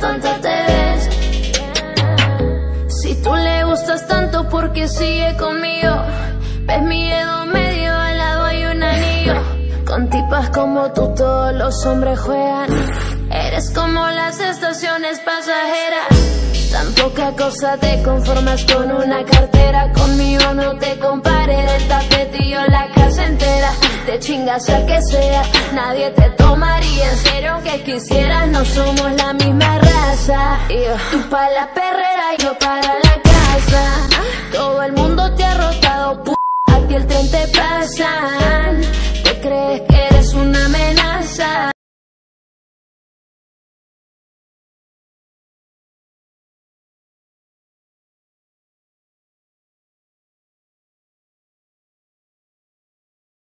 tonta te ves. Si tú le gustas tanto, ¿por qué sigue conmigo? Ves mi dedo medio, al lado hay un anillo. Con tipas como tú todos los hombres juegan. Eres como las estaciones pasajeras. Tan poca cosa te conformas con una cartera. Conmigo no te compares, el tapetillo la casa entera. Te chingas a que sea, nadie te tomaría en serio aunque quisieras. No somos la misma raza. Tú pa' la perrera y yo para